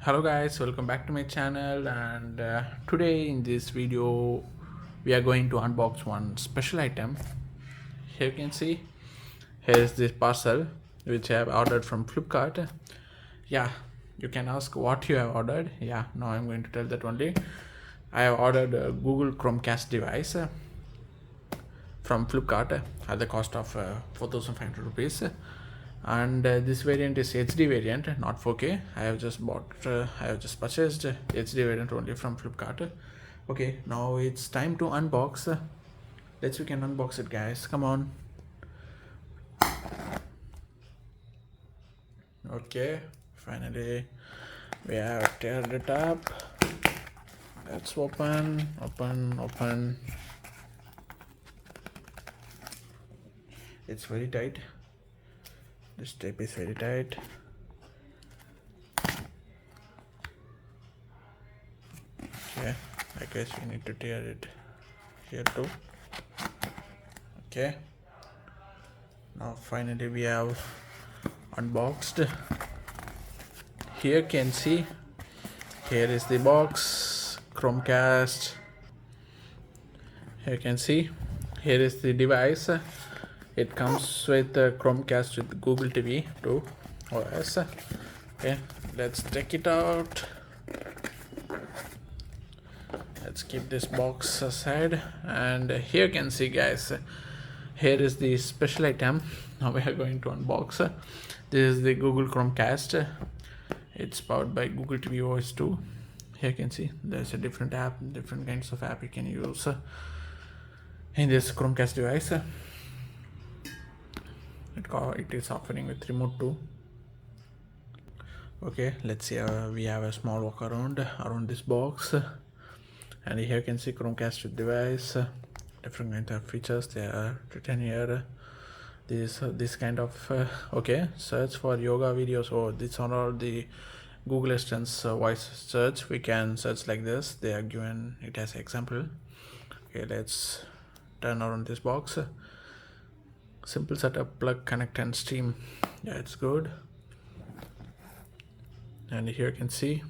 Hello guys, welcome back to my channel, and today in this video we are going to unbox one special item. Here you can see, here is this parcel which I have ordered from Flipkart. Yeah, you can ask what you have ordered. Yeah, now I'm going to tell that only. I have ordered a Google Chromecast device from Flipkart at the cost of 4,500 rupees, and this variant is HD variant, not 4K. I have just purchased HD variant only from Flipkart. Okay, now it's time to unbox. Let's we can unbox it, guys. Come on. Okay, finally we have teared it up. Let's open. It's very tight. This tape is very tight. Okay, I guess we need to tear it here too. Okay, now finally we have unboxed. Here you can see, here is the box, Chromecast. Here you can see, here is the device. It comes with Chromecast with Google TV too, OS. Okay, let's check it out. Let's keep this box aside, and here you can see, guys, here is the special item. Now we are going to unbox. This is the Google Chromecast. It's powered by Google TV OS 2. Here you can see there's a different kinds of app you can use in this Chromecast device. It is offering with remote too. Okay, let's see. We have a small walk around this box, and here you can see Chromecast with device. Different kind of features they are written here. This kind of okay, search for yoga videos. Oh, these are all the Google Assistant's voice search. We can search like this. They are given it as example. Okay, let's turn around this box. Simple setup, plug, connect and stream. Yeah, it's good. And here you can see,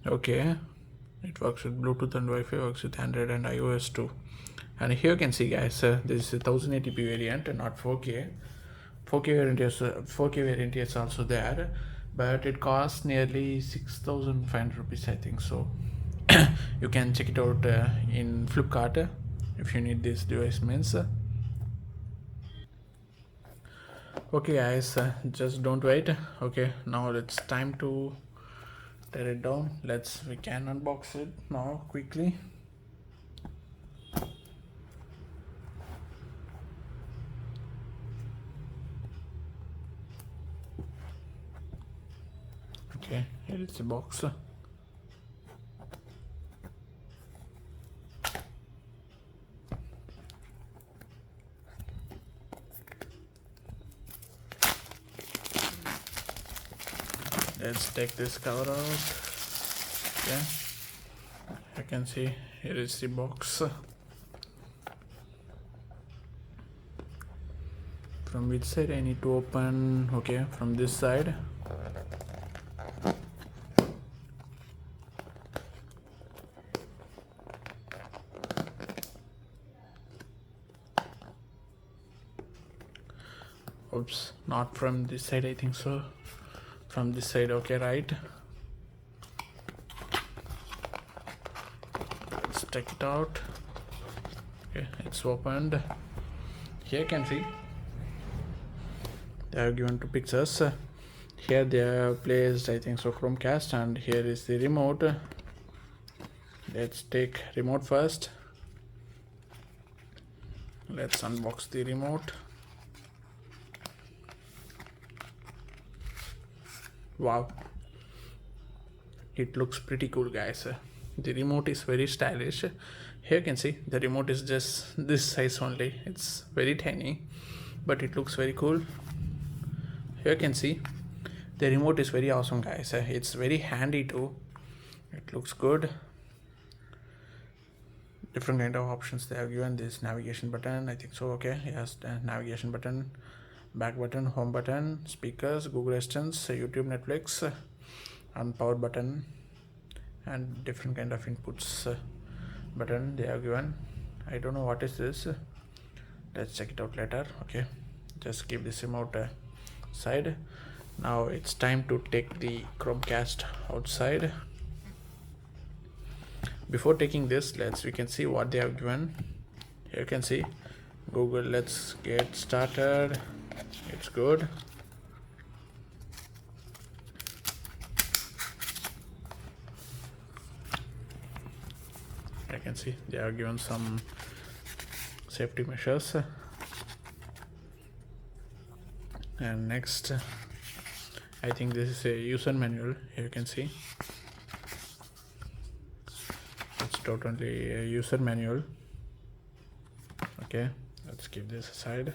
okay, it works with Bluetooth and Wi-Fi, works with Android and iOS too. And here you can see, guys, this is a 1080p variant and not 4K. 4K variant is also there, but it costs nearly 6,500 rupees, I think so. You can check it out in Flipkart if you need this device means. Okay guys, just don't wait. Okay, now it's time to tear it down. We can unbox it now quickly. Okay, here is the box. Let's take this cover out. Okay, I can see here is the box. From which side I need to open? Okay, from this side. Oops, not from this side, I think so. From this side, okay, right. Let's take it out. Okay, it's opened. Here you can see they have given two pictures. Here they have placed, I think so, Chromecast, and here is the remote. Let's take remote first. Let's unbox the remote. Wow, it looks pretty cool, guys. The remote is very stylish. Here you can see the remote is just this size only. It's very tiny, but it looks very cool. Here you can see the remote is very awesome, guys. It's very handy too. It looks good. Different kind of options they have given. This navigation button, I think so. Okay, yes, the navigation button, back button, home button, speakers, Google Assistant, YouTube, Netflix, and power button, and different kind of inputs button they have given. I don't know what is this. Let's check it out later. Okay, just keep this remote side. Now it's time to take the Chromecast outside. Before taking this, we can see what they have given. Here you can see Google. Let's get started. It's good. I can see they have given some safety measures. And next, I think this is a user manual. Here you can see it's totally a user manual. Okay, let's keep this aside.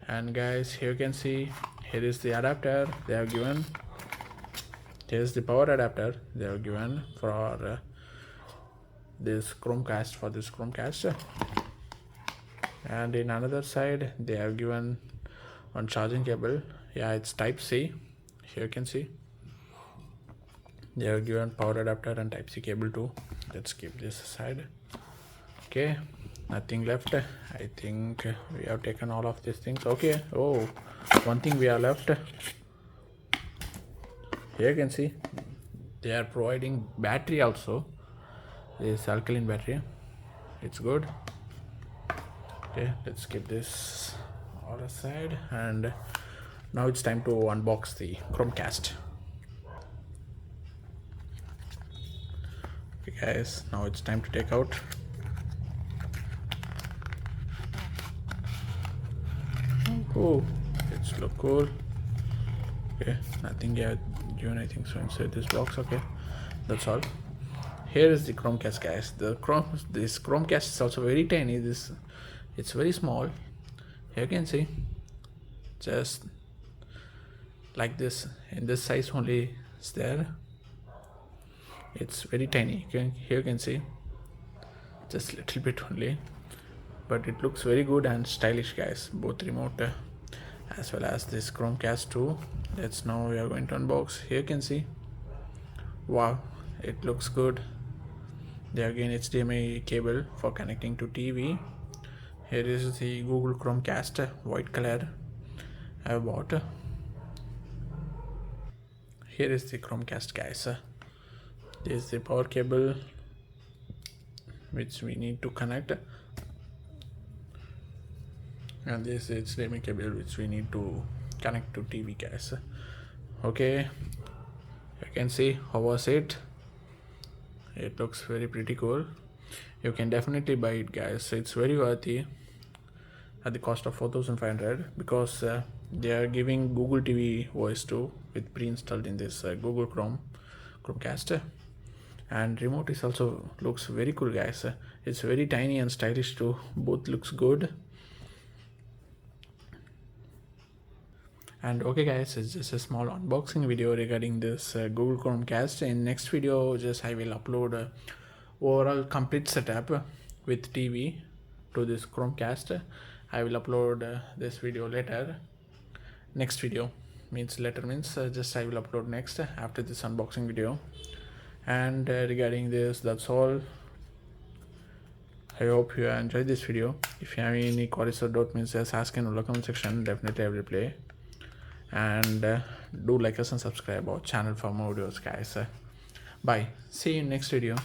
And guys, here you can see, here is the adapter they have given. Here's the power adapter they have given for this Chromecast. And in another side they have given one charging cable. Yeah, it's type C. Here you can see they have given power adapter and type C cable too. Let's keep this aside. Okay, nothing left. I think we have taken all of these things. Okay, oh, one thing we have left. Here you can see they are providing battery also. This alkaline battery, it's good. Okay, let's keep this all aside, and now it's time to unbox the Chromecast. Okay guys, now it's time to take out. Oh, it's look cool. Okay, nothing yet given, I think so, inside this box. Okay, that's all. Here is the Chromecast, guys. This Chromecast is also very tiny. It's very small. Here you can see, just like this, in this size only is there. It's very tiny. Here you can see, just little bit only, but it looks very good and stylish, guys. Both remote as well as this Chromecast too. Now we are going to unbox. Here you can see, wow, it looks good. There again, HDMI cable for connecting to TV. Here is the Google Chromecast, white color I have bought. Here is the Chromecast, guys. This is the power cable which we need to connect, and this is HDMI cable which we need to connect to TV, guys. Okay, you can see how was it. It looks very pretty cool. You can definitely buy it, guys. It's very worthy at the cost of 4,500 because they are giving Google TV voice too with pre-installed in this Google Chromecast. And remote is also looks very cool, guys. It's very tiny and stylish too. Both looks good. And okay guys, it's just a small unboxing video regarding this Google Chromecast. In next video, I will upload overall complete setup with TV to this Chromecast. I will upload this video later. Next video means I will upload next after this unboxing video. And regarding this, that's all. I hope you enjoyed this video. If you have any queries or doubt, just ask in the comment section. Definitely I will reply. And do like us and subscribe our channel for more videos, guys. Bye, see you in next video.